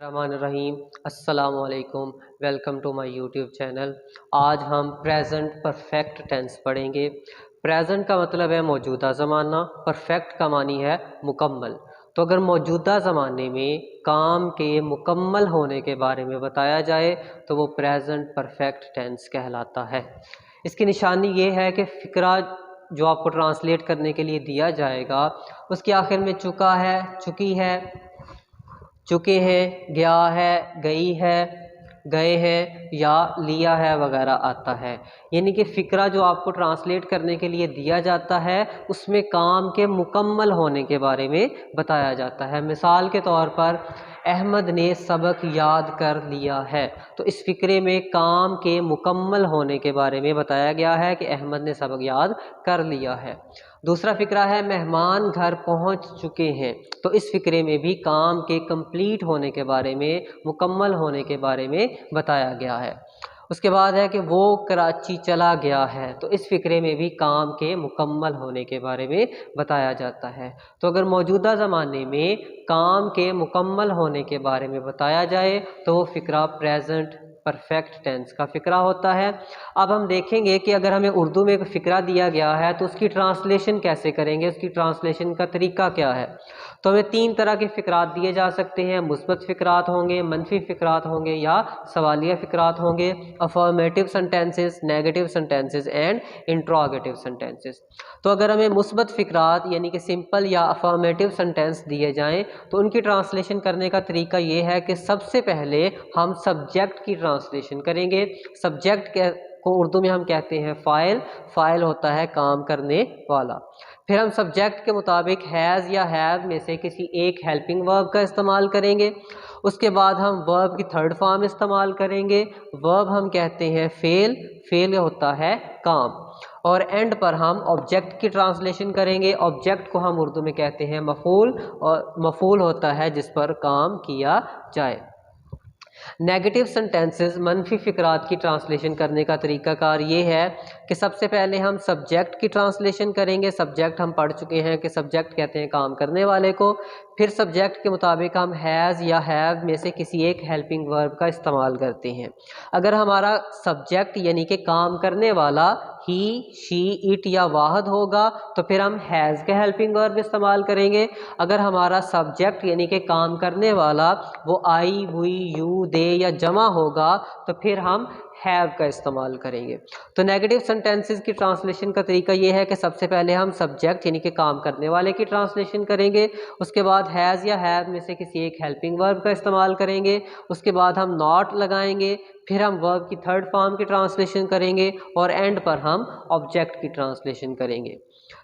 रहमान रहीम। अस्सलाम वालेकुम, welcome to my YouTube channel. आज हम प्रेजेंट परफेक्ट टेंस पढ़ेंगे। प्रेजेंट का मतलब है मौजूदा ज़माना, परफेक्ट का मानी है मुकम्मल। तो अगर मौजूदा ज़माने में काम के मुकम्मल होने के बारे में बताया जाए तो वो प्रेजेंट परफेक्ट टेंस कहलाता है। इसकी निशानी ये है कि फ़िक्रा जो आपको ट्रांसलेट करने के लिए दिया जाएगा उसके आखिर में चुका है, चुकी है, चुके हैं, गया है, गई है, गए हैं या लिया है वगैरह आता है। यानी कि फ़िक्रा जो आपको ट्रांसलेट करने के लिए दिया जाता है उसमें काम के मुकम्मल होने के बारे में बताया जाता है। मिसाल के तौर पर अहमद ने सबक याद कर लिया है, तो इस फ़िक्रे में काम के मुकम्मल होने के बारे में बताया गया है कि अहमद ने सबक याद कर लिया है। दूसरा फ़िक्रा है मेहमान घर पहुंच चुके हैं, तो इस फ़िक्रे में भी काम के कंप्लीट होने के बारे में, मुकम्मल होने के बारे में बताया गया है। उसके बाद है कि वो कराची चला गया है, तो इस फ़िक्रे में भी काम के मुकम्मल होने के बारे में बताया जाता है। तो अगर मौजूदा ज़माने में काम के मुकम्मल होने के बारे में बताया जाए तो वो फ़िक्रा प्रेजेंट परफेक्ट टेंस का फ़िक्रा होता है। अब हम देखेंगे कि अगर हमें उर्दू में एक फ़िक्रा दिया गया है तो उसकी ट्रांसलेशन कैसे करेंगे, उसकी ट्रांसलेशन का तरीका क्या है। तो हमें तीन तरह के फ़िक्रात दिए जा सकते हैं। मुस्बत फ़िक्रात होंगे, मनफी फ़िक्रात होंगे या सवालिया फ़िक्रात होंगे। Affirmative sentences, negative sentences and interrogative sentences. तो अगर हमें मुस्बत फ़िक्रात यानी कि सिंपल या अफर्मेटिव सेंटेंस दिए जाएँ तो उनकी ट्रांसलेशन करने का तरीका ये है कि सबसे पहले हम सब्जेक्ट की ट्रांसलेशन करेंगे। सब्जेक्ट को उर्दू में हम कहते हैं फ़ाइल, फ़ाइल होता है काम करने वाला। फिर हम सब्जेक्ट के मुताबिक हैज़ या हैव में से किसी एक हेल्पिंग वर्ब का इस्तेमाल करेंगे। उसके बाद हम वर्ब की थर्ड फॉर्म इस्तेमाल करेंगे। वर्ब हम कहते हैं फेल, फेल होता है काम। और एंड पर हम ऑब्जेक्ट की ट्रांसलेशन करेंगे। ऑब्जेक्ट को हम उर्दू में कहते हैं मफ़ूल, और मफ़ूल होता है जिस पर काम किया जाए। नेगेटिव सेंटेंसेस, मनफी फ़िक्रात की ट्रांसलेशन करने का तरीकाकार ये है कि सबसे पहले हम सब्जेक्ट की ट्रांसलेशन करेंगे। सब्जेक्ट हम पढ़ चुके हैं कि सब्जेक्ट कहते हैं काम करने वाले को। फिर सब्जेक्ट के मुताबिक हम हैज़ या हैव में से किसी एक हेल्पिंग वर्ब का इस्तेमाल करते हैं। अगर हमारा सब्जेक्ट यानी कि काम करने वाला ही, शी, इट या वाहद होगा तो फिर हम हैज़ के हेल्पिंग वर्ब इस्तेमाल करेंगे। अगर हमारा सब्जेक्ट यानी कि काम करने वाला वो आई, हुई, यू, दे या जमा होगा तो फिर हम हैव का इस्तेमाल करेंगे। तो नेगेटिव सेंटेंसेस की ट्रांसलेशन का तरीका ये है कि सबसे पहले हम सब्जेक्ट यानी कि काम करने वाले की ट्रांसलेशन करेंगे। उसके बाद हैज़ या हैव में से किसी एक हेल्पिंग वर्ब का इस्तेमाल करेंगे। उसके बाद हम नॉट लगाएंगे। फिर हम वर्ब की थर्ड फॉर्म की ट्रांसलेशन करेंगे और एंड पर हम ऑब्जेक्ट की ट्रांसलेशन करेंगे।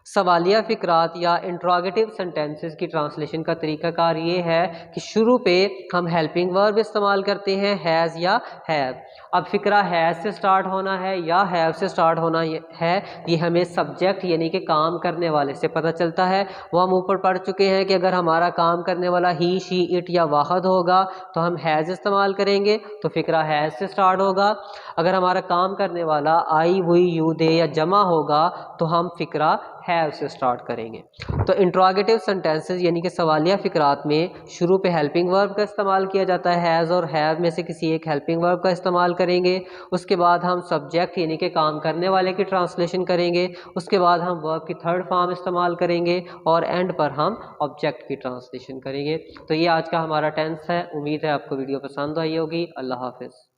सवालिया फ़िक्रात या इंट्रोगेटिव सेंटेंसेस की ट्रांसलेशन का तरीकाकार ये है कि शुरू पे हम हेल्पिंग वर्ब इस्तेमाल करते हैं हैज़ या हैव। अब फ़िक्रा हैज़ से स्टार्ट होना है या हैव से स्टार्ट होना है, ये हमें सब्जेक्ट यानी कि काम करने वाले से पता चलता है। वो हम ऊपर पढ़ चुके हैं कि अगर हमारा काम करने वाला ही, शी, इट या वाहद होगा तो हम हैज़ इस्तेमाल करेंगे, तो फ़िक्रा हैज़ से स्टार्ट होगा। अगर हमारा काम करने वाला आई, हुई, यू, दे या जमा होगा तो हम फ़िक्रा हैव से स्टार्ट करेंगे। तो इंट्रोगेटिव सेंटेंसेस यानी कि सवालिया फ़िक्रात में शुरू पे हेल्पिंग वर्ब का इस्तेमाल किया जाता है, हैज़ और हैव में से किसी एक हेल्पिंग वर्ब का इस्तेमाल करेंगे। उसके बाद हम सब्जेक्ट यानी कि काम करने वाले की ट्रांसलेशन करेंगे। उसके बाद हम वर्ब की थर्ड फॉर्म इस्तेमाल करेंगे और एंड पर हम ऑब्जेक्ट की ट्रांसलेशन करेंगे। तो ये आज का हमारा टेंस है। उम्मीद है आपको वीडियो पसंद आई होगी। अल्लाह हाफ़िज़।